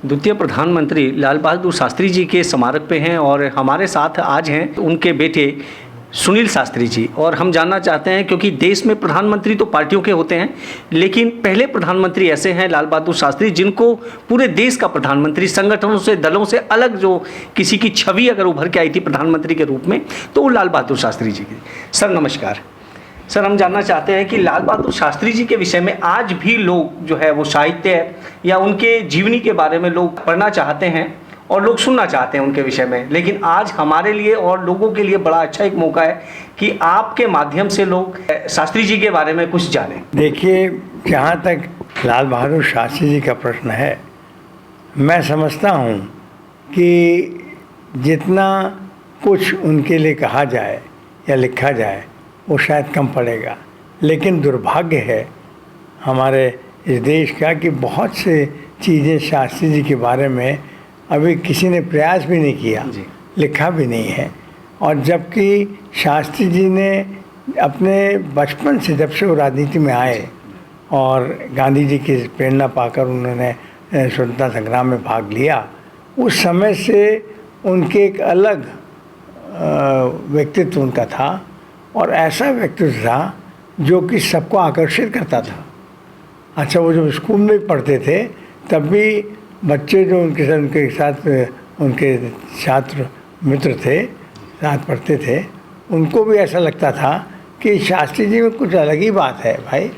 द्वितीय प्रधानमंत्री लाल बहादुर शास्त्री जी के स्मारक पे हैं और हमारे साथ आज हैं उनके बेटे सुनील शास्त्री जी। और हम जानना चाहते हैं, क्योंकि देश में प्रधानमंत्री तो पार्टियों के होते हैं, लेकिन पहले प्रधानमंत्री ऐसे हैं लाल बहादुर शास्त्री जिनको पूरे देश का प्रधानमंत्री, संगठनों से, दलों से अलग जो किसी की छवि अगर उभर के आई थी प्रधानमंत्री के रूप में, तो वो लाल बहादुर शास्त्री जी की। सर नमस्कार। सर हम जानना चाहते हैं कि लाल बहादुर शास्त्री जी के विषय में आज भी लोग जो है वो साहित्य या उनके जीवनी के बारे में लोग पढ़ना चाहते हैं और लोग सुनना चाहते हैं उनके विषय में, लेकिन आज हमारे लिए और लोगों के लिए बड़ा अच्छा एक मौका है कि आपके माध्यम से लोग शास्त्री जी के बारे में कुछ जानें। देखिए, जहाँ तक लाल बहादुर शास्त्री जी का प्रश्न है, मैं समझता हूँ कि जितना कुछ उनके लिए कहा जाए या लिखा जाए वो शायद कम पड़ेगा, लेकिन दुर्भाग्य है हमारे इस देश का कि बहुत से चीज़ें शास्त्री जी के बारे में अभी किसी ने प्रयास भी नहीं किया, लिखा भी नहीं है। और जबकि शास्त्री जी ने अपने बचपन से, जब से वो राजनीति में आए और गांधी जी की प्रेरणा पाकर उन्होंने स्वतंत्रता संग्राम में भाग लिया, उस समय से उनके एक अलग व्यक्तित्व उनका था और ऐसा व्यक्तित्व था जो कि सबको आकर्षित करता था। अच्छा, वो जब स्कूल में पढ़ते थे तब भी बच्चे जो उनके साथ उनके छात्र मित्र थे, साथ पढ़ते थे, उनको भी ऐसा लगता था कि शास्त्री जी में कुछ अलग ही बात है। भाई,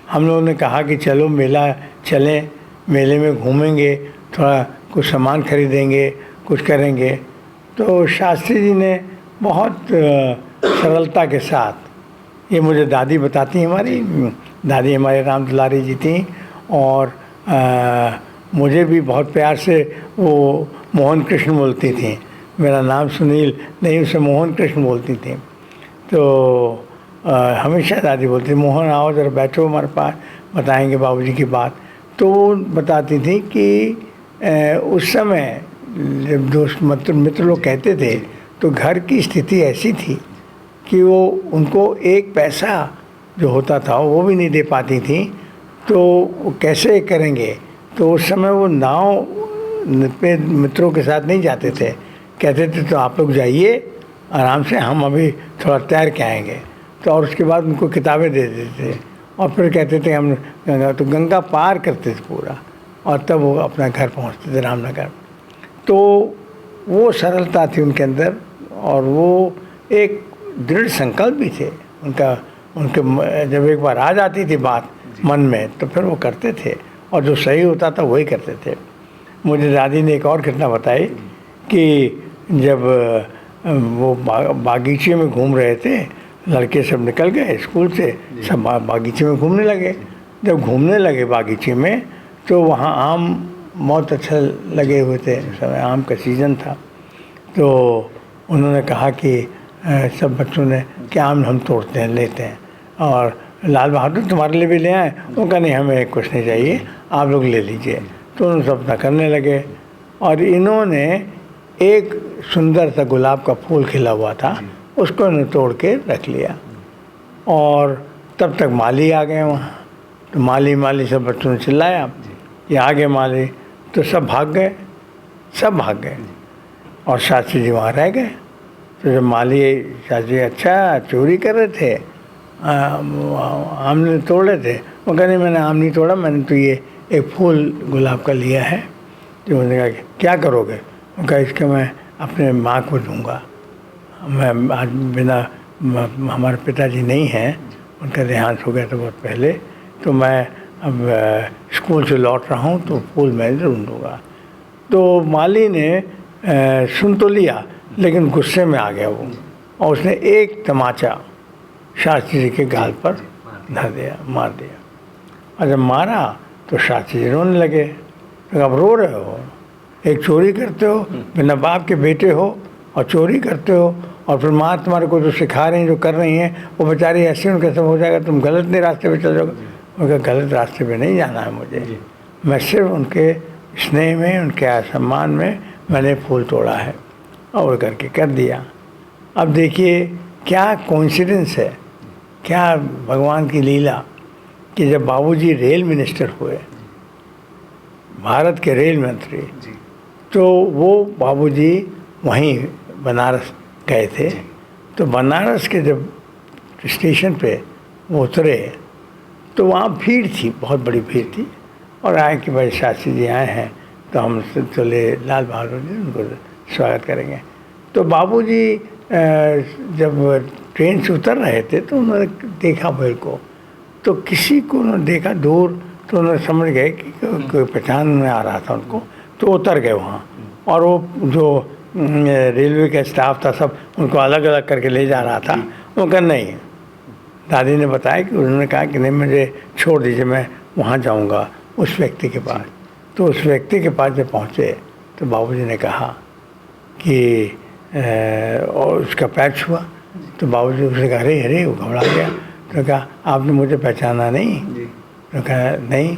हम लोगों ने कहा कि चलो मेला चलें, मेले में घूमेंगे, थोड़ा कुछ सामान खरीदेंगे, कुछ करेंगे। तो शास्त्री जी ने बहुत सरलता के साथ, ये मुझे दादी बताती, हमारी दादी हमारे राम दुलारी जी थी, और मुझे भी बहुत प्यार से वो मोहन कृष्ण बोलती थी। मेरा नाम सुनील नहीं, उसे मोहन कृष्ण बोलती थी। तो हमेशा दादी बोलती, मोहन आओ ज़रा बैठो हमारे पास, बताएंगे बाबूजी की बात। तो बताती थी कि उस समय जब दोस्त मित्र लोग कहते थे तो घर की स्थिति ऐसी थी कि वो उनको एक पैसा जो होता था वो भी नहीं दे पाती थी, तो वो कैसे करेंगे। तो उस समय वो नाव पे मित्रों के साथ नहीं जाते थे, कहते थे तो आप लोग जाइए आराम से, हम अभी थोड़ा तैर के आएंगे। तो और उसके बाद उनको किताबें दे देते थे और फिर कहते थे हम गंगा पार करते थे पूरा, और तब वो अपना घर पहुंचते थे रामनगर। तो वो सरलता थी उनके अंदर और वो एक दृढ़ संकल्प भी थे उनके जब एक बार आ जाती थी बात मन में तो फिर वो करते थे, और जो सही होता था वही करते थे। मुझे दादी ने एक और घटना बताई कि जब वो बागीचे में घूम रहे थे, लड़के सब निकल गए स्कूल से, सब बागीचे में घूमने लगे। जब घूमने लगे बागीचे में तो वहाँ आम बहुत अच्छा लगे हुए थे, उस समय आम का सीज़न था। तो उन्होंने कहा कि सब बच्चों ने कि आम हम तोड़ते हैं, लेते हैं, और लाल बहादुर तुम्हारे लिए भी ले आए। वो कहा नहीं, हमें कुछ नहीं चाहिए, आप लोग ले लीजिए। तो उन्होंने सब अपना करने लगे, और इन्होंने एक सुंदर सा गुलाब का फूल खिला हुआ था, उसको इन्होंने तोड़ के रख लिया। और तब तक माली आ गए वहाँ। तो माली सब बच्चों ने चिल्लाया, ये आ गए माली। तो सब भाग गए और शास्त्री जी वहाँ रह गए। तो जब माली शास्त्री जी अच्छा चोरी कर रहे थे, आम ने तोड़ रहे थे, वो कहने मैंने आम नहीं तोड़ा, मैंने तो ये एक फूल गुलाब का लिया है। तो उन्होंने कहा क्या करोगे। वो कहा इसका मैं अपने माँ को दूँगा, मैं आज बिना हमारे पिताजी नहीं हैं, उनका देहांत हो गया था बहुत पहले, तो मैं अब स्कूल से लौट रहा हूँ तो फूल मैं ज़रूर दूँगा। तो माली ने सुन तो लिया, लेकिन गुस्से में आ गया वो, और उसने एक तमाचा शास्त्री जी के गाल पर धर दिया, मार दिया। और जब मारा तो शास्त्री जी रोने लगे। तो अब रो रहे हो, एक चोरी करते हो, बिना बाप के बेटे हो और चोरी करते हो, और फिर माँ तुम्हारे को जो सिखा रही हैं, जो कर रही हैं, वो बेचारी ऐसे उनके सब हो जाएगा, तुम गलत नहीं रास्ते पे चल जाओगे। उनका गलत रास्ते पे नहीं जाना है मुझे, मैं सिर्फ उनके स्नेह में, उनके सम्मान में मैंने फूल तोड़ा है, और करके कर दिया। अब देखिए क्या कोइंसिडेंस है, क्या भगवान की लीला कि जब बाबूजी रेल मिनिस्टर हुए, भारत के रेल मंत्री। जी तो वो बाबूजी वहीं बनारस गए थे। तो बनारस के जब स्टेशन पे वो उतरे तो वहाँ भीड़ थी, बहुत बड़ी भीड़ थी। और आए कि भाई शास्त्री जी आए हैं तो हम चले लाल बहादुर जी उनको स्वागत करेंगे। तो बाबूजी जब ट्रेन से उतर रहे थे तो उन्होंने देखा भीड़ को, तो किसी को उन्होंने देखा दूर, तो उन्होंने समझ गए कि कोई पहचान में आ रहा था उनको, तो उतर गए वहाँ। और वो जो रेलवे का स्टाफ था सब उनको अलग अलग करके ले जा रहा था। उनका नहीं, दादी ने बताया कि उन्होंने कहा कि नहीं मुझे छोड़ दीजिए, मैं वहाँ जाऊँगा उस व्यक्ति के पास। तो उस व्यक्ति के पास जब पहुँचे तो बाबूजी ने कहा कि और उसका पैर छुआ। तो बाबूजी उसने कहा अरे अरे, वो घबरा गया। तो कहा आपने मुझे पहचाना नहीं? तो कहा नहीं।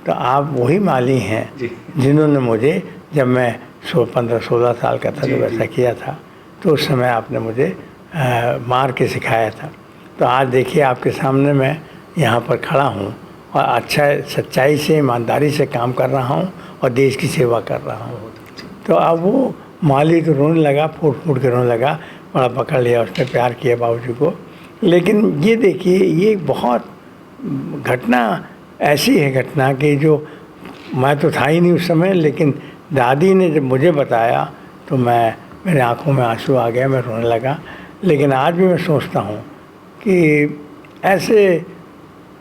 तो आप वही माली हैं जिन्होंने मुझे, जब मैं 15-16 साल का था जब ऐसा किया था, तो उस समय आपने मुझे मार के सिखाया था। तो आज देखिए आपके सामने मैं यहाँ पर खड़ा हूँ और अच्छा सच्चाई से, ईमानदारी से काम कर रहा हूँ और देश की सेवा कर रहा हूँ। तो अब वो माली तो रोने लगा, फूट फूट के रोने लगा, बड़ा पकड़ लिया, उसने प्यार किया बाबूजी को। लेकिन ये देखिए, ये बहुत घटना ऐसी है घटना कि जो मैं तो था ही नहीं उस समय, लेकिन दादी ने जब मुझे बताया तो मेरे आंखों में आंसू आ गया, मैं रोने लगा। लेकिन आज भी मैं सोचता हूँ कि ऐसे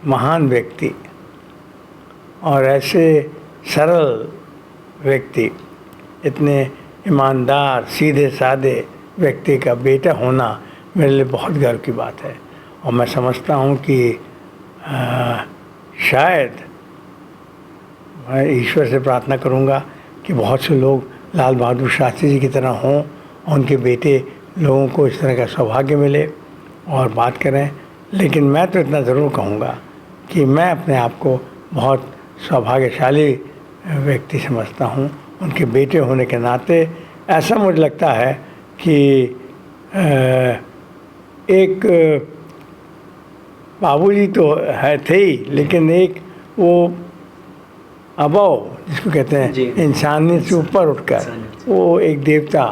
महान व्यक्ति और ऐसे सरल व्यक्ति, इतने ईमानदार सीधे साधे व्यक्ति का बेटा होना मेरे लिए बहुत गर्व की बात है। और मैं समझता हूँ कि शायद मैं ईश्वर से प्रार्थना करूँगा कि बहुत से लोग लाल बहादुर शास्त्री जी की तरह हों, उनके बेटे लोगों को इस तरह का सौभाग्य मिले और बात करें। लेकिन मैं तो इतना ज़रूर कहूँगा कि मैं अपने आप को बहुत सौभाग्यशाली व्यक्ति समझता हूँ उनके बेटे होने के नाते। ऐसा मुझे लगता है कि एक बाबूजी तो है थे ही, लेकिन एक वो अबव जिसको कहते हैं इंसानियत से ऊपर उठकर वो एक देवता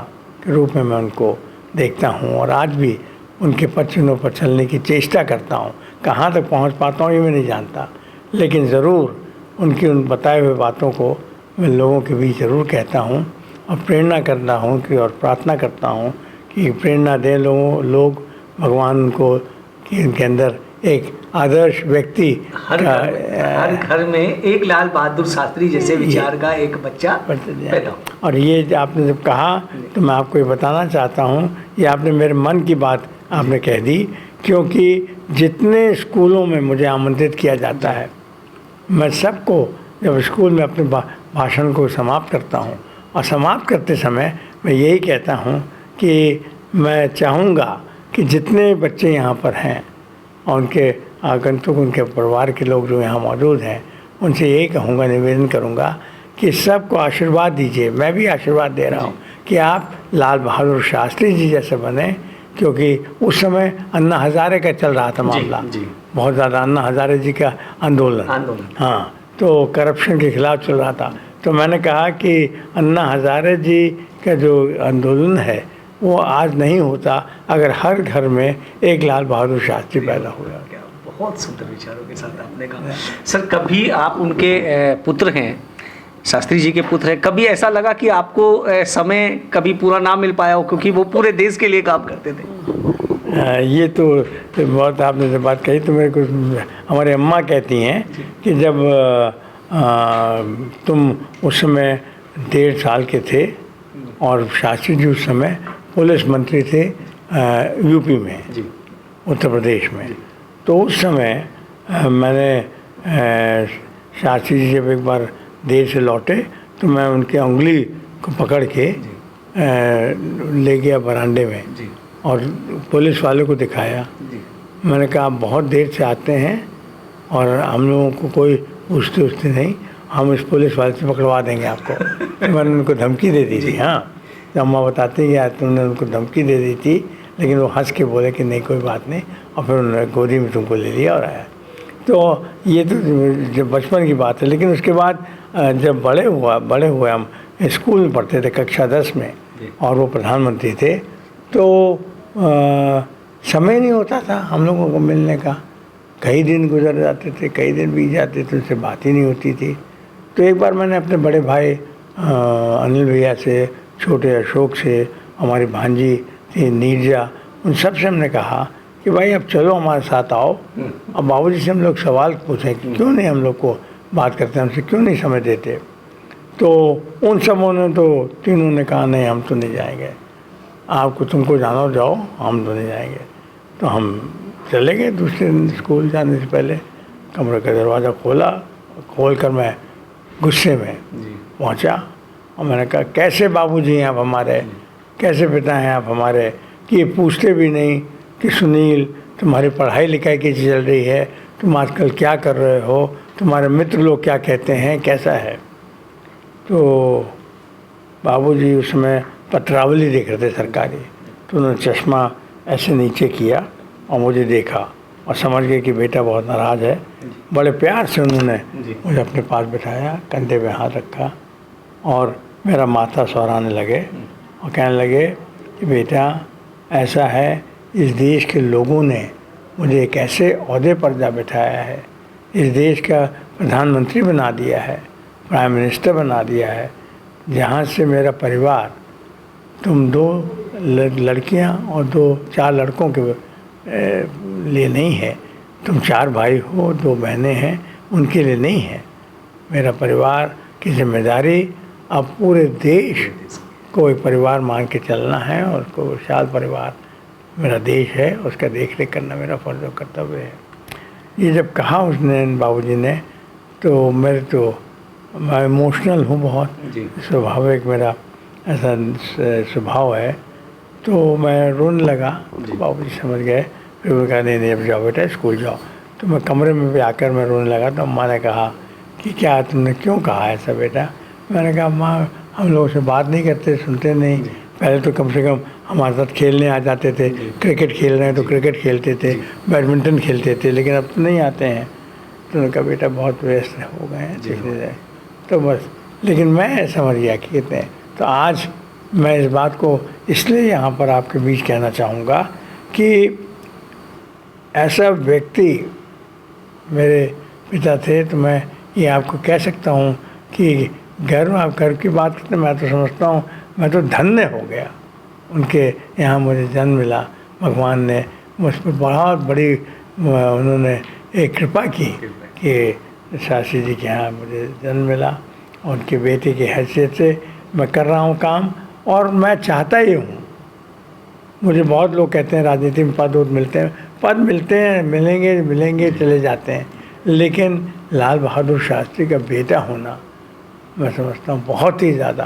के रूप में मैं उनको देखता हूँ। और आज भी उनके पचनों पर चलने की चेष्टा करता हूँ। कहाँ तक पहुँच पाता हूँ ये मैं नहीं जानता, लेकिन ज़रूर उनकी उन बताए हुए बातों को मैं लोगों के बीच ज़रूर कहता हूँ और प्रेरणा करता हूँ कि और प्रार्थना करता हूँ कि प्रेरणा दें लोग भगवान उनको, कि उनके अंदर एक आदर्श व्यक्ति हर घर में एक लाल बहादुर शास्त्री जैसे विचार का एक बच्चा पैदा हो। और ये आपने जब कहा तो मैं आपको ये बताना चाहता हूँ, ये आपने मेरे मन की बात आपने कह दी। क्योंकि जितने स्कूलों में मुझे आमंत्रित किया जाता है, मैं सबको जब स्कूल में अपने भाषण को समाप्त करता हूँ, और समाप्त करते समय मैं यही कहता हूँ कि मैं चाहूँगा कि जितने बच्चे यहाँ पर हैं और उनके आगंतुक, उनके परिवार के लोग जो यहाँ मौजूद हैं, उनसे यही कहूँगा, निवेदन करूँगा कि सबको आशीर्वाद दीजिए। मैं भी आशीर्वाद दे रहा हूँ कि आप लाल बहादुर शास्त्री जी जैसे बने। क्योंकि उस समय अन्ना हज़ारे का चल रहा था मामला, बहुत ज़्यादा अन्ना हज़ारे जी का आंदोलन, हाँ, तो करप्शन के खिलाफ चल रहा था। तो मैंने कहा कि अन्ना हज़ारे जी का जो आंदोलन है वो आज नहीं होता अगर हर घर में एक लाल बहादुर शास्त्री पैदा हो जाए। बहुत सुंदर विचारों के साथ आपने कहा। सर, कभी आप उनके पुत्र हैं, शास्त्री जी के पुत्र हैं, कभी ऐसा लगा कि आपको समय कभी पूरा ना मिल पाया हो, क्योंकि वो पूरे देश के लिए काम करते थे? ये तो बहुत आपने जब बात कही तो मेरे को हमारे अम्मा कहती हैं कि जब तुम उस समय 1.5 साल के थे और शास्त्री जी उस समय पुलिस मंत्री थे यूपी में, उत्तर प्रदेश में। तो उस समय मैंने शास्त्री जी जब एक बार देर से लौटे तो मैं उनके उंगली को पकड़ के ले गया बरामदे में और पुलिस वाले को दिखाया। मैंने कहा आप बहुत देर से आते हैं और हम लोगों को कोई पूछते नहीं, हम इस पुलिस वाले से पकड़वा देंगे आपको। तो मैंने उनको धमकी दे दी थी। हाँ, तो अम्मा बताती कि तुमने उनको धमकी दे दी थी, लेकिन वो हंस के बोले कि नहीं कोई बात नहीं, और फिर उन्होंने गोदी में तुमको ले लिया और आया। तो ये तो जब बचपन की बात है। लेकिन उसके बाद जब बड़े हुए हम स्कूल में पढ़ते थे कक्षा 10 में, और वो प्रधानमंत्री थे, तो समय नहीं होता था हम लोगों को मिलने का। कई दिन गुजर जाते थे, कई दिन बीत जाते थे, उससे बात ही नहीं होती थी। तो एक बार मैंने अपने बड़े भाई अनिल भैया से, छोटे अशोक से, हमारी भांजी थी नीरजा, उन सब से हमने कहा कि भाई अब चलो हमारे साथ आओ। अब बाबूजी से हम लोग सवाल पूछें कि क्यों नहीं हम लोग को बात करते, हमसे क्यों नहीं समय देते। तो उन सबों ने तो तीनों ने कहा नहीं हम तो नहीं जाएंगे, आपको तुमको जाना जाओ, हम तो नहीं जाएंगे। तो हम चले गए। दूसरे दिन स्कूल जाने से पहले कमरे का दरवाज़ा खोल कर मैं गुस्से में पहुंचा, और मैंने कहा कैसे बाबूजी हैं आप हमारे, कैसे पिता हैं आप हमारे, कि ये पूछते भी नहीं कि सुनील तुम्हारी पढ़ाई लिखाई कैसी चल रही है, तुम आजकल क्या कर रहे हो, तुम्हारे मित्र लोग क्या कहते हैं, कैसा है। तो बाबूजी उसमें पत्रावली देख रहे थे सरकारी, तो उन्होंने चश्मा ऐसे नीचे किया और मुझे देखा और समझ गए कि बेटा बहुत नाराज़ है। बड़े प्यार से उन्होंने मुझे अपने पास बिठाया, कंधे पे हाथ रखा और मेरा माथा सहराने लगे और कहने लगे कि बेटा ऐसा है, इस देश के लोगों ने मुझे एक ऐसे ओहदे पर जा बिठाया है, इस देश का प्रधानमंत्री बना दिया है, प्राइम मिनिस्टर बना दिया है, जहाँ से मेरा परिवार, तुम 2 लड़कियाँ और 4 लड़कों के लिए नहीं है, तुम 4 भाई हो, 2 बहनें हैं, उनके लिए नहीं है। मेरा परिवार की जिम्मेदारी अब पूरे देश को एक परिवार मान के चलना है, और उसको विशाल परिवार मेरा देश है, उसका देख रेख करना मेरा फर्ज और कर्तव्य है। ये जब कहा उसने, बाबूजी ने, तो मैं इमोशनल हूँ बहुत, स्वाभाविक मेरा ऐसा स्वभाव है, तो मैं रोने लगा। तो बाबूजी समझ गए, फिर वो कहा नहीं अब जाओ बेटा स्कूल जाओ। तो मैं कमरे में भी आकर मैं रोने लगा। तो अम्मा ने कहा कि क्या तुमने क्यों कहा ऐसा बेटा। मैंने कहा अम्मा हम लोगों से बात नहीं करते, सुनते नहीं, पहले तो कम से कम हमारे साथ खेलने आ जाते थे, क्रिकेट खेल रहे हैं तो क्रिकेट खेलते थे, बैडमिंटन खेलते थे, लेकिन अब तो नहीं आते हैं। तो उन्होंने कहा बेटा बहुत व्यस्त हो गए हैं देखने जाए, तो बस। लेकिन मैं समझ गया कि कितने। तो आज मैं इस बात को इसलिए यहाँ पर आपके बीच कहना चाहूँगा कि ऐसा व्यक्ति मेरे पिता थे, तो मैं ये आपको कह सकता हूँ कि आप घर की बात करते, मैं तो समझता हूँ मैं तो धन्य हो गया, उनके यहाँ मुझे जन्म मिला। भगवान ने मुझ पर बहुत बड़ी उन्होंने एक कृपा की कि शास्त्री जी के यहाँ मुझे जन्म मिला। उनके बेटे की हैसियत से मैं कर रहा हूँ काम, और मैं चाहता ही हूँ। मुझे बहुत लोग कहते हैं राजनीति में पद मिलते हैं, पद मिलते हैं, मिलेंगे चले जाते हैं, लेकिन लाल बहादुर शास्त्री का बेटा होना मैं समझता हूँ बहुत ही ज़्यादा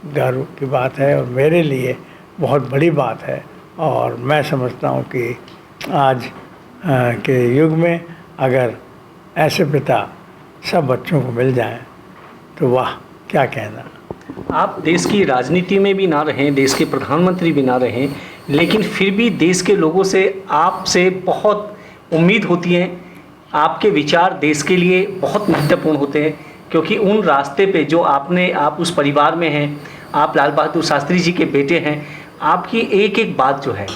गर्व की बात है, और मेरे लिए बहुत बड़ी बात है। और मैं समझता हूँ कि आज के युग में अगर ऐसे पिता सब बच्चों को मिल जाएं तो वाह क्या कहना। आप देश की राजनीति में भी ना रहें, देश के प्रधानमंत्री भी ना रहें, लेकिन फिर भी देश के लोगों से आपसे बहुत उम्मीद होती है। आपके विचार देश के लिए बहुत महत्वपूर्ण होते हैं, क्योंकि उन रास्ते पे जो आप उस परिवार में हैं, आप लाल बहादुर शास्त्री जी के बेटे हैं। आपकी एक एक बात जो है,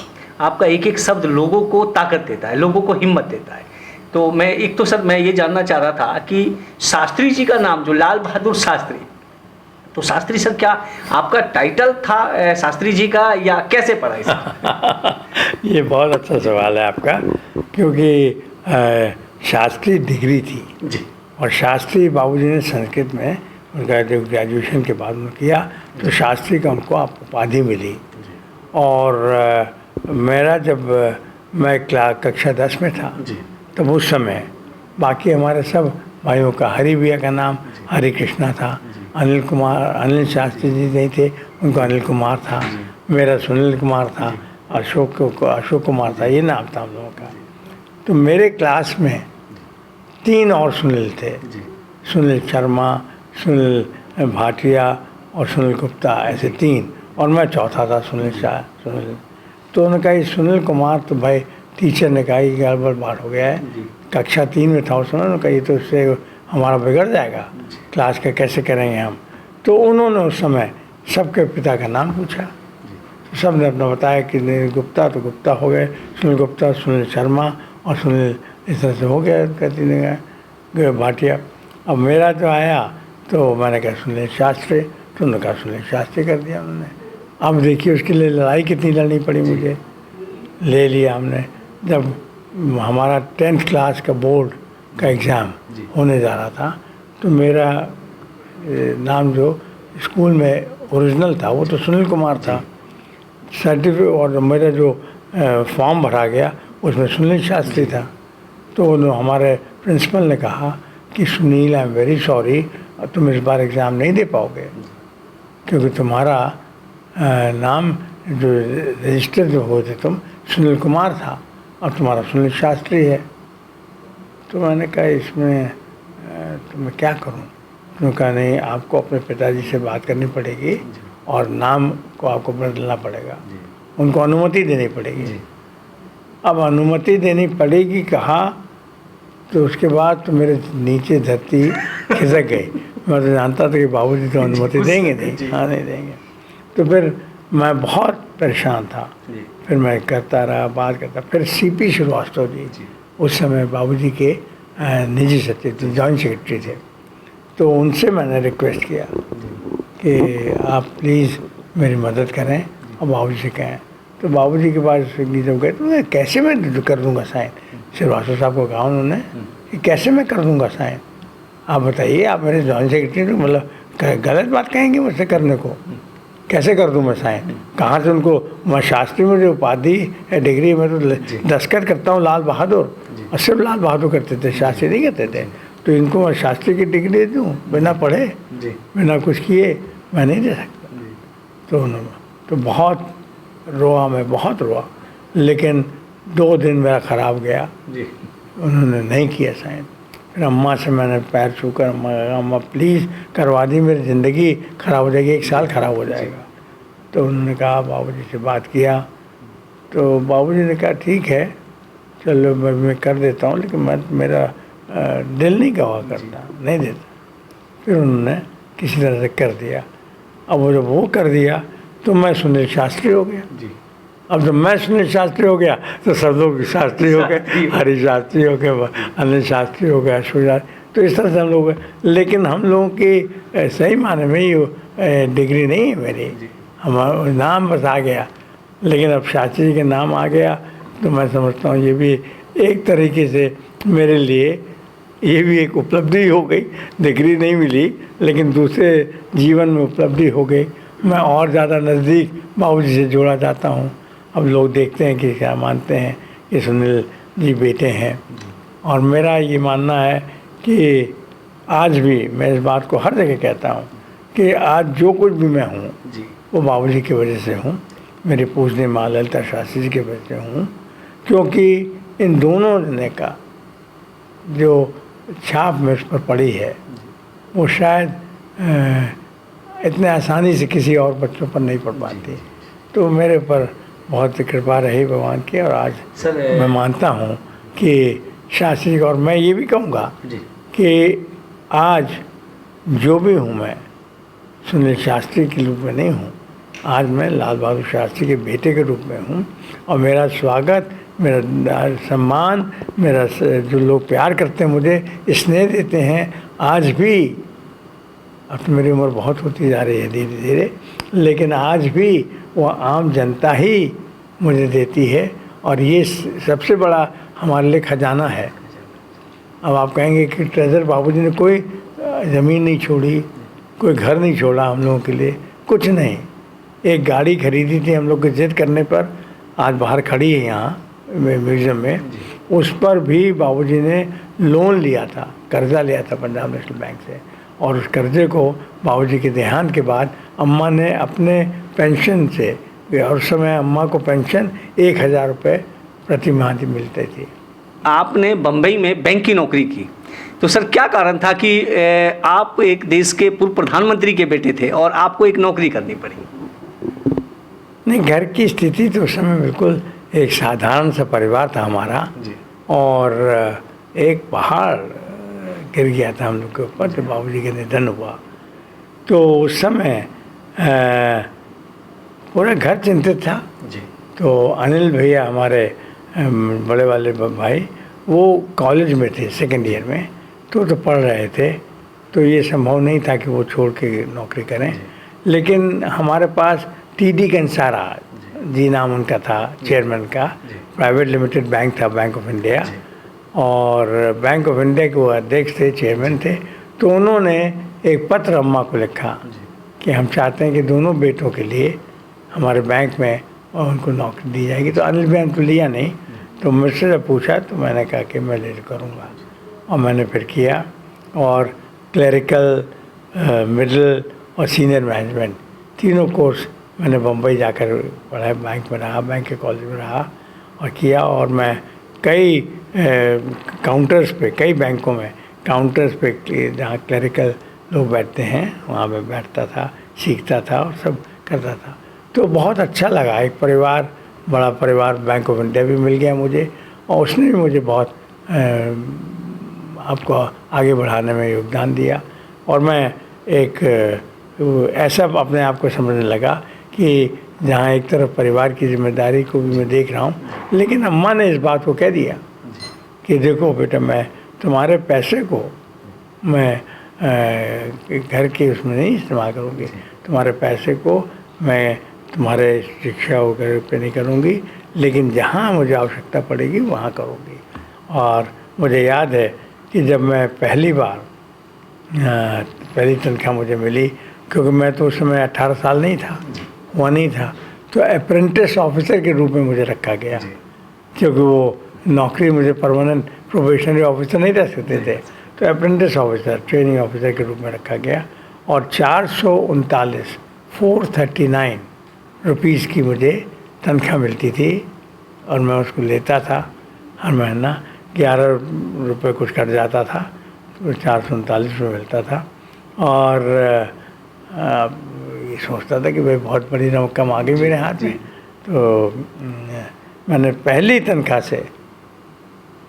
आपका एक एक शब्द लोगों को ताकत देता है, लोगों को हिम्मत देता है। तो मैं ये जानना चाह रहा था कि शास्त्री जी का नाम जो लाल बहादुर शास्त्री, तो शास्त्री सर क्या आपका टाइटल था शास्त्री जी का, या कैसे पढ़ा इसे? ये बहुत अच्छा सवाल है आपका, क्योंकि शास्त्री डिग्री थी जी, और शास्त्री बाबूजी ने संस्कृत में उनका जब ग्रेजुएशन के बाद उन्होंने किया तो शास्त्री का उनको उपाधि मिली। और मेरा जब मैं कक्षा 10 में था तब उस समय बाकी हमारे सब भाइयों का, हरि भैया का नाम हरि कृष्णा था, अनिल शास्त्री जी नहीं थे, उनका अनिल कुमार था, मेरा सुनील कुमार था, अशोक कुमार था, ये नाम था हम लोगों का। तो मेरे क्लास में 3 और सुनील थे, सुनील शर्मा, सुनील भाटिया और सुनील गुप्ता, ऐसे 3, और मैं चौथा था सुनील। तो उन्होंने कहा सुनील कुमार, तो भाई टीचर ने कहा कि गड़बड़ बात हो गया है, कक्षा 3 में था उस समय, उन्होंने कहा ये तो उससे हमारा बिगड़ जाएगा, क्लास का कैसे करेंगे हम। तो उन्होंने उस समय सबके पिता का नाम पूछा, तो सब ने अपना बताया कि गुप्ता, तो गुप्ता हो गए, सुनील गुप्ता, सुनील शर्मा और सुनील, इस तरह से हो गया कहती भाटिया। अब मेरा जो आया तो मैंने कहा सुनील शास्त्री, तो उन्होंने कहा सुनील शास्त्री कर दिया उन्होंने। अब देखिए उसके लिए लड़ाई कितनी लड़नी पड़ी मुझे, ले लिया हमने। जब हमारा 10th क्लास का बोर्ड का एग्ज़ाम होने जा रहा था तो मेरा नाम जो स्कूल में ओरिजिनल था वो तो सुनील कुमार था, सर्टिफिकेट और मेरा जो फॉर्म भरा गया उसमें सुनील शास्त्री था। तो उन्होंने, हमारे प्रिंसिपल ने कहा कि Sunil, I am very sorry, तुम इस बार एग्ज़ाम नहीं दे पाओगे क्योंकि तुम्हारा नाम जो रजिस्टर जो हुए थे तुम, सुनील कुमार था और तुम्हारा सुनील शास्त्री है। तो मैंने कहा इसमें तो मैं क्या करूं? उन्होंने कहा नहीं, आपको अपने पिताजी से बात करनी पड़ेगी और नाम को आपको बदलना पड़ेगा, उनको अनुमति देनी पड़ेगी। अब अनुमति देनी पड़ेगी कहा तो उसके बाद तो मेरे नीचे धरती खिसक गई। मैं तो जानता था कि बाबूजी तो अनुमति देंगे नहीं, हाँ नहीं देंगे। तो फिर मैं बहुत परेशान था, फिर मैं करता रहा, बात करता। फिर सीपी श्रीवास्तव जी उस समय बाबूजी के निजी सचिव थे, जॉइंट सेक्रेटरी थे, तो उनसे मैंने रिक्वेस्ट किया कि आप प्लीज़ मेरी मदद करें और बाबूजी से कहें। तो बाबूजी के पास जब गए तो मैं कैसे मैं कर दूंगा साइन, श्रीवास्तव साहब को कहा उन्होंने कि कैसे मैं कर दूंगा साइन, आप बताइए, आप मेरे जॉइंट सेक्रेटरी, मतलब गलत बात कहेंगे मुझसे करने को, कैसे कर दूं मैं साइन? कहाँ से उनको, मैं शास्त्री में जो उपाधि है, डिग्री में तो दस्तखत करता हूँ लाल बहादुर, और सिर्फ लाल बहादुर करते थे, शास्त्री नहीं करते थे। तो इनको मैं शास्त्री की डिग्री दे दूँ बिना पढ़े, बिना कुछ किए? मैं नहीं दे सकता। तो उन्होंने तो बहुत रोआ, मैं बहुत रोआ, लेकिन 2 दिन मेरा ख़राब गया, उन्होंने नहीं किया साइन। फिर अम्मा से मैंने पैर छूकर अम्मा प्लीज़ करवा दी, मेरी ज़िंदगी ख़राब हो जाएगी, 1 साल ख़राब हो जाएगा। तो उन्होंने कहा, बाबूजी से बात किया तो बाबूजी ने कहा ठीक है चलो मैं कर देता हूँ, लेकिन मेरा दिल नहीं गवा करता, नहीं देता। फिर उन्होंने किसी तरह से कर दिया। अब जब वो कर दिया तो मैं सुनील शास्त्री हो गया। अब जब मैं सुनील शास्त्री हो गया तो सब लोग शास्त्री हो गए, हरि शास्त्री हो गए, अनिल शास्त्री हो गया, अशोक। तो इस तरह से हम लोग, लेकिन हम लोगों की सही माने में ये डिग्री नहीं है मेरी, हमारा नाम बस आ गया। लेकिन अब शास्त्री जी के नाम आ गया तो मैं समझता हूँ ये भी एक तरीके से मेरे लिए ये भी एक उपलब्धि हो गई। डिग्री नहीं मिली लेकिन दूसरे जीवन में उपलब्धि हो गई। मैं और ज़्यादा नज़दीक बाबूजी से जोड़ा जाता हूँ। अब लोग देखते हैं कि क्या मानते हैं कि सुनील जी बेटे हैं, और मेरा ये मानना है कि आज भी मैं इस बात को हर जगह कहता हूँ कि आज जो कुछ भी मैं हूँ वो बाबूजी की वजह से हूँ, मेरी पूजनीय माँ ललिता शास्त्री जी की वजह से हूँ, क्योंकि इन दोनों ने का जो छाप में उस पर पड़ी है वो शायद इतने आसानी से किसी और बच्चों पर नहीं पड़ पाती। तो मेरे पर बहुत कृपा रही भगवान की, और आज मैं मानता हूँ कि शास्त्री, और मैं ये भी कहूँगा कि आज जो भी हूँ मैं सुनील शास्त्री के रूप में नहीं हूँ, आज मैं लाल बहादुर शास्त्री के बेटे के रूप में हूँ। और मेरा स्वागत, मेरा सम्मान, मेरा जो लोग प्यार करते हैं, मुझे स्नेह देते हैं, आज भी, अब तो मेरी उम्र बहुत होती जा रही है धीरे धीरे, लेकिन आज भी वो आम जनता ही मुझे देती है, और ये सबसे बड़ा हमारे लिए खजाना है। अब आप कहेंगे कि ट्रेजर बाबूजी ने कोई ज़मीन नहीं छोड़ी, कोई घर नहीं छोड़ा हम लोगों के लिए, कुछ नहीं। एक गाड़ी खरीदी थी हम लोग की जिद करने पर, आज बाहर खड़ी है यहाँ म्यूज़ियम में, उस पर भी बाबूजी ने लोन लिया था, कर्ज़ा लिया था पंजाब नेशनल बैंक से, और उस कर्ज़े को बाबूजी के देहांत के बाद अम्मा ने अपने पेंशन से, और उस समय अम्मा को पेंशन 1000 रुपये प्रति माह मिलते थे। आपने बम्बई में बैंक की नौकरी की, तो सर क्या कारण था कि आप एक देश के पूर्व प्रधानमंत्री के बेटे थे और आपको एक नौकरी करनी पड़ी? नहीं, घर की स्थिति तो उस समय बिल्कुल एक साधारण सा परिवार था हमारा, और एक पहाड़ गिर गया था हम लोग के ऊपर जब बाबूजी का निधन हुआ। तो उस समय पूरा घर चिंतित था। जी। तो अनिल भैया हमारे बड़े वाले भाई वो कॉलेज में थे, सेकेंड ईयर में, तो पढ़ रहे थे, तो ये संभव नहीं था कि वो छोड़ के नौकरी करें। लेकिन हमारे पास टीडी कंसारा जी नाम उनका था, चेयरमैन का, प्राइवेट लिमिटेड बैंक था, बैंक ऑफ इंडिया, और बैंक ऑफ इंडिया के वो अध्यक्ष थे, चेयरमैन थे। तो उन्होंने एक पत्र अम्मा को लिखा कि हम चाहते हैं कि दोनों बेटों के लिए हमारे बैंक में और उनको नौकरी दी जाएगी। तो अनिल भैया ने तो लिया नहीं, तो मुझसे जब पूछा तो मैंने कहा कि मैं ले करूँगा, और मैंने फिर किया। और क्लरिकल, मिडिल और सीनियर मैनेजमेंट तीनों कोर्स मैंने बम्बई जाकर पढ़ा, बैंक में रहा, बैंक के कॉलेज में रहा और किया। और मैं कई काउंटर्स पे, कई बैंकों में काउंटर्स पे जहाँ क्लरिकल लोग बैठते हैं वहाँ मैं बैठता था, सीखता था और सब करता था। तो बहुत अच्छा लगा, एक परिवार, बड़ा परिवार बैंक ऑफ इंडिया भी मिल गया मुझे, और उसने भी मुझे बहुत आपको आगे बढ़ाने में योगदान दिया। और मैं एक ऐसा अपने आप को समझने लगा कि जहाँ एक तरफ परिवार की जिम्मेदारी को भी मैं देख रहा हूँ, लेकिन अम्मा ने इस बात को कह दिया कि देखो बेटा, मैं तुम्हारे पैसे को मैं घर के उसमें नहीं इस्तेमाल करूँगी, तुम्हारे पैसे को मैं तुम्हारे शिक्षा वगैरह पे नहीं करूँगी, लेकिन जहाँ मुझे आवश्यकता पड़ेगी वहाँ करूँगी। और मुझे याद है कि जब मैं पहली बार पहली तनख्वाह मुझे मिली, क्योंकि मैं तो उस समय 18 साल नहीं था, हुआ नहीं था, तो अप्रेंटिस ऑफिसर के रूप में मुझे रखा गया, क्योंकि वो नौकरी मुझे परमानेंट प्रोबेशनरी ऑफिसर नहीं रह सकते थे, तो अप्रेंटिस ऑफिसर, ट्रेनिंग ऑफिसर के रूप में रखा गया। और 439 रुपीज़ की मुझे तनख्वाह मिलती थी, और मैं उसको लेता था हर महीना। 11 रुपये कुछ कट जाता था, तो 439 रुपये मिलता था। और ये सोचता था कि भाई बहुत बड़ी रकम आ गई मेरे हाथ में। तो मैंने पहली तनख्वाह से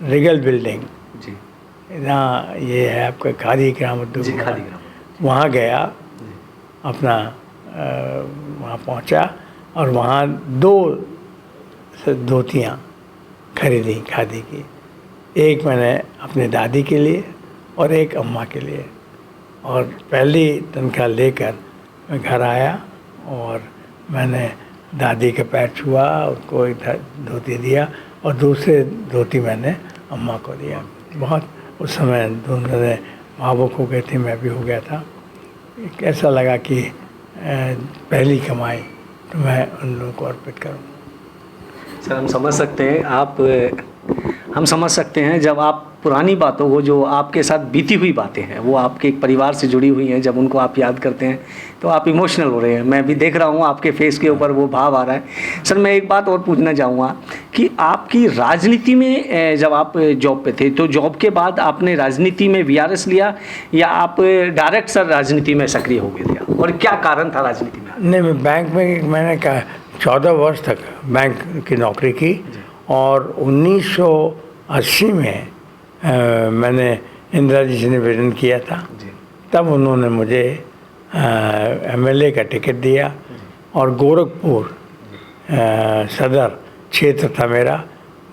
रिगल बिल्डिंग, जहाँ ये है आपका खादी ग्राम उद्योग, वहाँ गया, अपना वहाँ पहुँचा और वहाँ 2 धोतियाँ खरीदी खादी की, एक मैंने अपने दादी के लिए और एक अम्मा के लिए। और पहली तनख्वाह लेकर मैं घर आया और मैंने दादी के पैर छुआ, उसको एक धोती दिया और दूसरे धोती मैंने अम्मा को दिया। बहुत उस समय दोनों ने भावुक हो गए थे, मैं भी हो गया था। कैसा लगा कि पहली कमाई तो मैं उन लोगों को अर्पित करूँ। सर हम समझ सकते हैं जब आप पुरानी बातों को, जो आपके साथ बीती हुई बातें हैं, वो आपके एक परिवार से जुड़ी हुई हैं, जब उनको आप याद करते हैं तो आप इमोशनल हो रहे हैं। मैं भी देख रहा हूँ आपके फेस के ऊपर वो भाव आ रहा है। सर मैं एक बात और पूछना चाहूँगा कि आपकी राजनीति में, जब आप जॉब पे थे, तो जॉब के बाद आपने राजनीति में वीआरएस लिया या आप डायरेक्ट सर राजनीति में सक्रिय हो गए थे, और क्या कारण था राजनीति में? नहीं, मैं बैंक में मैंने 14 वर्ष तक बैंक की नौकरी की, और 1980 में मैंने इंदिरा जी से निवेदन किया था। तब उन्होंने मुझे एमएलए का टिकट दिया, और गोरखपुर सदर क्षेत्र था मेरा।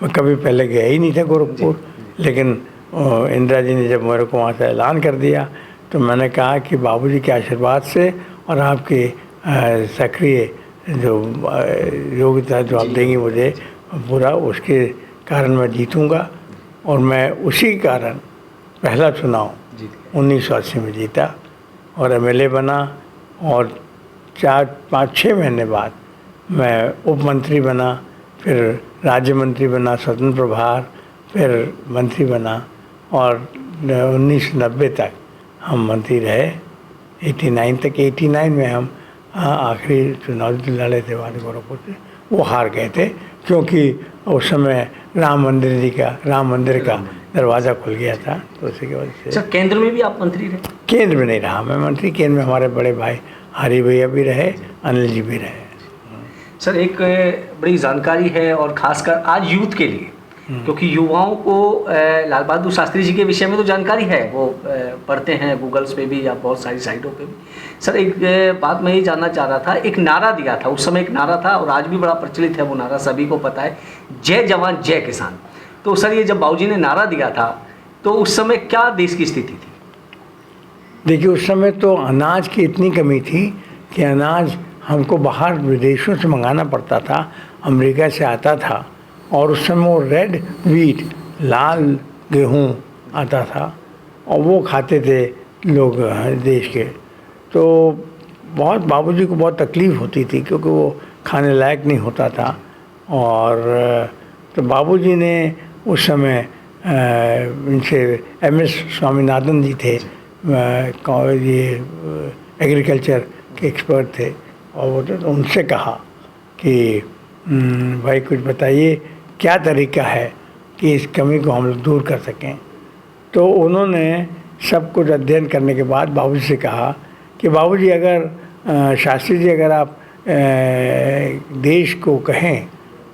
मैं कभी पहले गया ही नहीं था गोरखपुर, लेकिन इंदिरा जी ने जब मेरे को वहाँ से ऐलान कर दिया, तो मैंने कहा कि बाबूजी के आशीर्वाद से और आपकी सक्रिय जो योग्यता जो आप देंगी मुझे पूरा, उसके कारण मैं जीतूँगा। और मैं उसी कारण पहला चुनाव 1980 में जीता और एमएलए बना, और 4-5-6 महीने बाद मैं उप मंत्री बना, फिर राज्य मंत्री बना, स्वतंत्र प्रभार, फिर मंत्री बना, और 1990 तक हम मंत्री रहे, 89 तक। 89 में हम आखिरी चुनाव लड़े थे वहाँ गोरखपुर से, वो हार गए थे, क्योंकि उस समय राम मंदिर का दरवाज़ा खुल गया था, तो उसी की वजह से। सर केंद्र में भी आप मंत्री रहे? केंद्र में नहीं रहा मैं मंत्री, केंद्र में हमारे बड़े भाई हरि भैया भी रहे, अनिल जी भी रहे। सर एक बड़ी जानकारी है, और ख़ासकर आज यूथ के लिए क्योंकि युवाओं को लाल बहादुर शास्त्री जी के विषय में तो जानकारी है, वो पढ़ते हैं गूगल्स पे भी या बहुत सारी साइटों पे भी। सर एक बात मैं ये जानना चाह रहा था, एक नारा दिया था उस समय, एक नारा था और आज भी बड़ा प्रचलित है वो नारा, सभी को पता है, जय जवान जय किसान। तो सर ये जब बाबूजी ने नारा दिया था तो उस समय क्या देश की स्थिति थी? देखिए उस समय तो अनाज की इतनी कमी थी कि अनाज हमको बाहर विदेशों से मंगाना पड़ता था, अमेरिका से आता था। और उस समय वो रेड व्हीट, लाल गेहूँ आता था और वो खाते थे लोग देश के। तो बहुत बाबूजी को बहुत तकलीफ़ होती थी क्योंकि वो खाने लायक नहीं होता था। और तो बाबूजी ने उस समय इनसे MS स्वामीनाथन जी थे, ये एग्रीकल्चर के एक्सपर्ट थे, और वो तो उनसे कहा कि भाई कुछ बताइए क्या तरीका है कि इस कमी को हम लोग दूर कर सकें। तो उन्होंने सब कुछ अध्ययन करने के बाद बाबूजी से कहा कि बाबूजी अगर शास्त्री जी अगर आप देश को कहें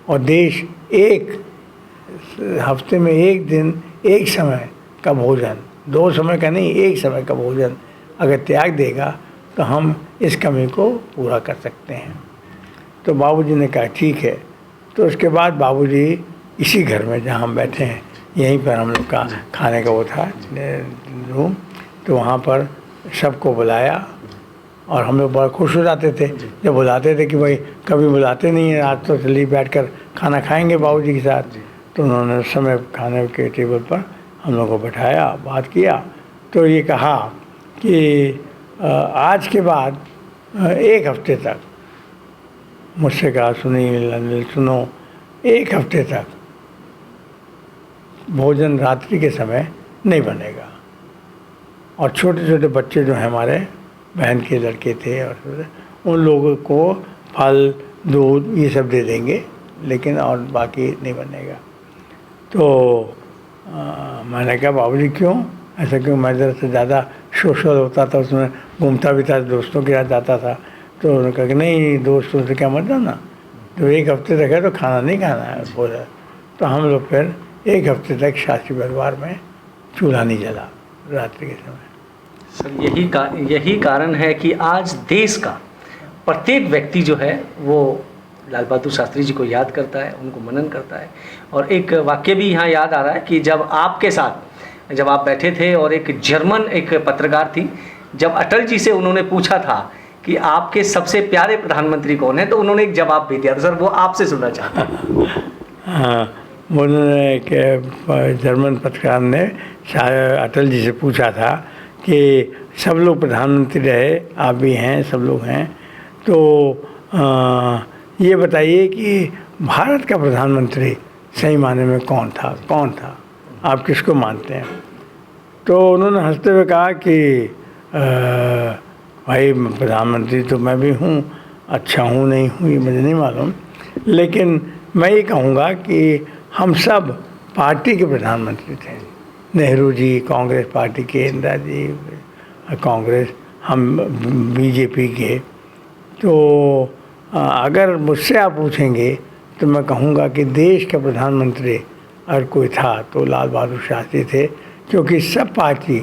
और देश एक हफ्ते में एक दिन एक समय का भोजन, 2 समय का नहीं, एक समय का भोजन अगर त्याग देगा तो हम इस कमी को पूरा कर सकते हैं। तो बाबूजी ने कहा ठीक है। तो उसके बाद बाबूजी इसी घर में जहाँ हम बैठे हैं यहीं पर हम लोग का खाने का वो था रूम, तो वहाँ पर सबको बुलाया और हम लोग बड़ा खुश हो जाते थे जब बुलाते थे कि भाई कभी बुलाते नहीं हैं, आज तो चलिए बैठकर खाना खाएंगे बाबूजी के साथ। तो उन्होंने उस समय खाने के टेबल पर हम लोग को बैठाया, बात किया। तो ये कहा कि आज के बाद 1 हफ्ते तक, मुझसे कहा सुनील अनिल सुनो, 1 हफ्ते तक भोजन रात्रि के समय नहीं बनेगा। और छोटे छोटे बच्चे जो हैं हमारे बहन के लड़के थे और उन लोगों को फल दूध ये सब दे देंगे, लेकिन और बाकी नहीं बनेगा। तो मैंने कहा बाबूजी क्यों ऐसा, क्यों? मैं ज़रा से ज़्यादा सोशल होता था, उसमें घूमता भी था, दोस्तों के साथ जाता था। तो उन्होंने कहा कि नहीं दोस्तों से क्या मत जाना, तो 1 हफ्ते तक है तो खाना नहीं खाना है बोला। तो हम लोग फिर 1 हफ्ते तक शास्त्री परिवार में चूल्हा नहीं जला रात्रि के समय। सर यही कारण है कि आज देश का प्रत्येक व्यक्ति जो है वो लाल बहादुर शास्त्री जी को याद करता है, उनको मनन करता है। और एक वाक्य भी यहाँ याद आ रहा है कि जब आपके साथ जब आप बैठे थे और एक जर्मन एक पत्रकार थी, जब अटल जी से उन्होंने पूछा था कि आपके सबसे प्यारे प्रधानमंत्री कौन है, तो उन्होंने एक जवाब भी दिया था। सर वो आपसे सुनना चाहता हूँ। हाँ, उन्होंने एक जर्मन पत्रकार ने अटल जी से पूछा था कि सब लोग प्रधानमंत्री रहे, आप भी हैं, सब लोग हैं, तो ये बताइए कि भारत का प्रधानमंत्री सही माने में कौन था, आप किसको मानते हैं? तो उन्होंने हंसते हुए कहा कि भाई प्रधानमंत्री तो मैं भी हूँ, अच्छा हूँ नहीं हूँ ये मुझे नहीं मालूम, लेकिन मैं ये कहूँगा कि हम सब पार्टी के प्रधानमंत्री थे। नेहरू जी कांग्रेस पार्टी के, इंदिरा जी कांग्रेस, हम बीजेपी के। तो अगर मुझसे आप पूछेंगे तो मैं कहूँगा कि देश का प्रधानमंत्री अगर कोई था तो लाल बहादुर शास्त्री थे, क्योंकि सब पार्टी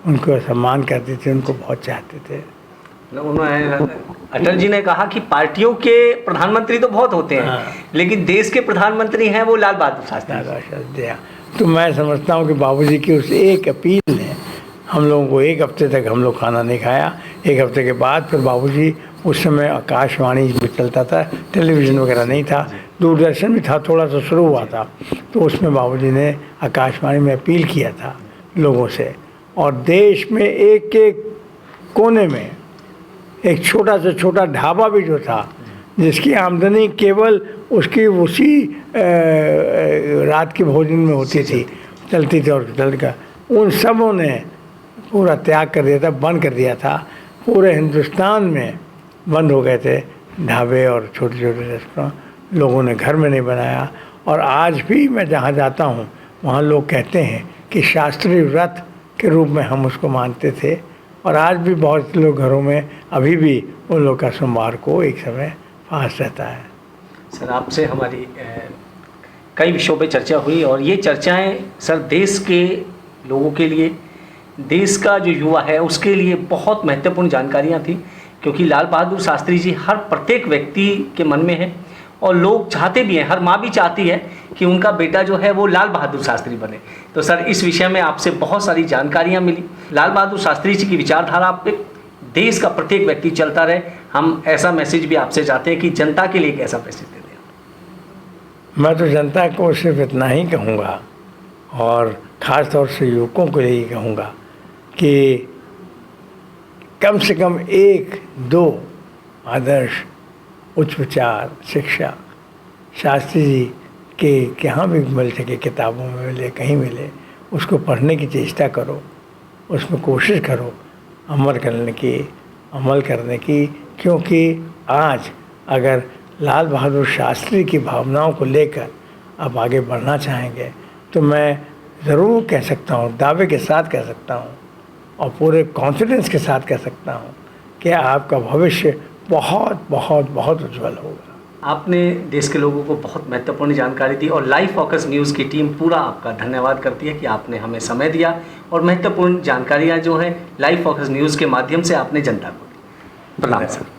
उनको सम्मान करते थे, उनको बहुत चाहते थे। उन्होंने अटल जी ने कहा कि पार्टियों के प्रधानमंत्री तो बहुत होते हैं, हाँ। लेकिन देश के प्रधानमंत्री हैं वो लाल बहादुर शास्त्री। तो मैं समझता हूँ कि बाबूजी की उस एक अपील ने हम लोगों को 1 हफ्ते तक हम लोग खाना नहीं खाया। 1 हफ्ते के बाद फिर बाबूजी, उस समय आकाशवाणी भी चलता था, टेलीविज़न वगैरह नहीं था, दूरदर्शन भी था, थोड़ा सा शुरू हुआ था, तो उसमें बाबूजी ने आकाशवाणी में अपील किया था लोगों से। और देश में एक एक कोने में एक छोटा से छोटा ढाबा भी जो था, जिसकी आमदनी केवल उसकी उसी रात के भोजन में होती थी, चलती थी और चल का, उन सबों ने पूरा त्याग कर दिया था, बंद कर दिया था। पूरे हिंदुस्तान में बंद हो गए थे ढाबे और छोटे छोटे रेस्टोरेंट, लोगों ने घर में नहीं बनाया। और आज भी मैं जहाँ जाता हूँ वहाँ लोग कहते हैं कि शास्त्रीय व्रत के रूप में हम उसको मानते थे। और आज भी बहुत लोग घरों में अभी भी उन लोग का सोमवार को एक समय फास्ट रहता है। सर आपसे हमारी कई विषयों पे चर्चा हुई और ये चर्चाएं सर देश के लोगों के लिए, देश का जो युवा है उसके लिए बहुत महत्वपूर्ण जानकारियां थी, क्योंकि लाल बहादुर शास्त्री जी हर प्रत्येक व्यक्ति के मन में है और लोग चाहते भी हैं, हर माँ भी चाहती है कि उनका बेटा जो है वो लाल बहादुर शास्त्री बने। तो सर इस विषय में आपसे बहुत सारी जानकारियाँ मिली। लाल बहादुर शास्त्री जी की विचारधारा पे देश का प्रत्येक व्यक्ति चलता रहे, हम ऐसा मैसेज भी आपसे चाहते हैं कि जनता के लिए एक ऐसा मैसेज दे दें। मैं तो जनता को सिर्फ इतना ही कहूँगा और ख़ास तौर से युवकों को यही कहूँगा कि कम से कम 1-2 आदर्श, उच्च विचार, शिक्षा शास्त्री जी के कहाँ भी मिल सके, किताबों में मिले, कहीं मिले, उसको पढ़ने की चेष्टा करो, उसमें कोशिश करो अमल करने की, क्योंकि आज अगर लाल बहादुर शास्त्री की भावनाओं को लेकर आप आगे बढ़ना चाहेंगे तो मैं ज़रूर कह सकता हूँ, दावे के साथ कह सकता हूँ और पूरे कॉन्फिडेंस के साथ कह सकता हूँ कि आपका भविष्य बहुत बहुत बहुत उज्जवल होगा। आपने देश के लोगों को बहुत महत्वपूर्ण जानकारी दी और लाइव फोकस न्यूज़ की टीम पूरा आपका धन्यवाद करती है कि आपने हमें समय दिया और महत्वपूर्ण जानकारियां जो हैं लाइव फोकस न्यूज़ के माध्यम से आपने जनता को दी। प्रणाम सर।